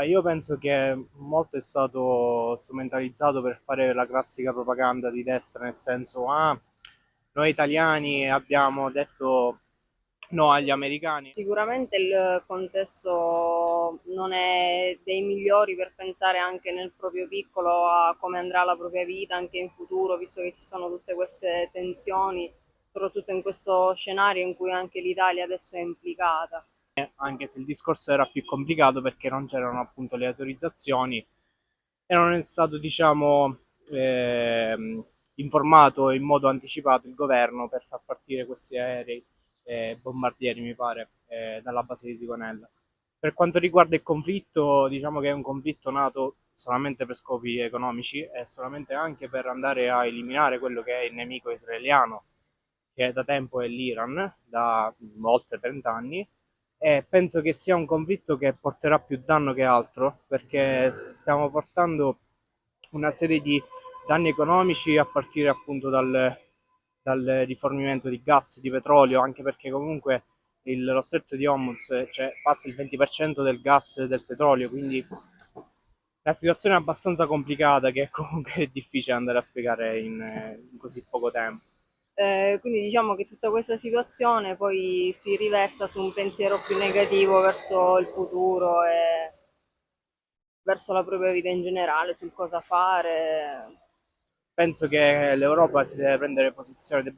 Io penso che molto è stato strumentalizzato per fare la classica propaganda di destra, nel senso, noi italiani abbiamo detto no agli americani. Sicuramente il contesto non è dei migliori per pensare anche nel proprio piccolo a come andrà la propria vita anche in futuro, visto che ci sono tutte queste tensioni, soprattutto in questo scenario in cui anche l'Italia adesso è implicata. Anche se il discorso era più complicato perché non c'erano appunto le autorizzazioni e non è stato, diciamo, informato in modo anticipato il governo per far partire questi aerei bombardieri, mi pare, dalla base di Sigonella. Per quanto riguarda il conflitto, diciamo che è un conflitto nato solamente per scopi economici e solamente anche per andare a eliminare quello che è il nemico israeliano, che da tempo è l'Iran, da oltre 30 anni, e penso che sia un conflitto che porterà più danno che altro, perché stiamo portando una serie di danni economici a partire appunto dal rifornimento di gas, di petrolio, anche perché comunque lo stretto di Hormuz, cioè, passa il 20% del gas e del petrolio, quindi la situazione è abbastanza complicata che comunque è difficile andare a spiegare in così poco tempo. Quindi diciamo che tutta questa situazione poi si riversa su un pensiero più negativo verso il futuro e verso la propria vita in generale, sul cosa fare. Penso che l'Europa debba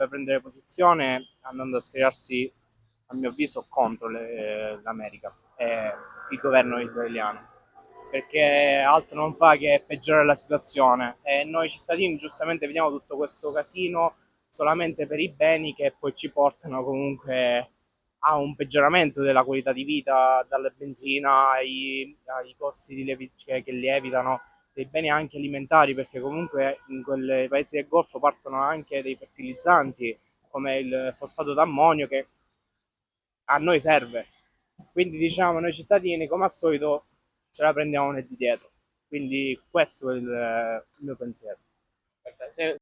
prendere posizione andando a schierarsi, a mio avviso, contro l'America e il governo israeliano, perché altro non fa che peggiorare la situazione e noi cittadini giustamente vediamo tutto questo casino solamente per i beni che poi ci portano comunque a un peggioramento della qualità di vita, dalla benzina ai costi che lievitano, dei beni anche alimentari, perché comunque in quei paesi del Golfo partono anche dei fertilizzanti come il fosfato d'ammonio che a noi serve. Quindi diciamo noi cittadini come al solito ce la prendiamo di dietro. Quindi questo è il mio pensiero.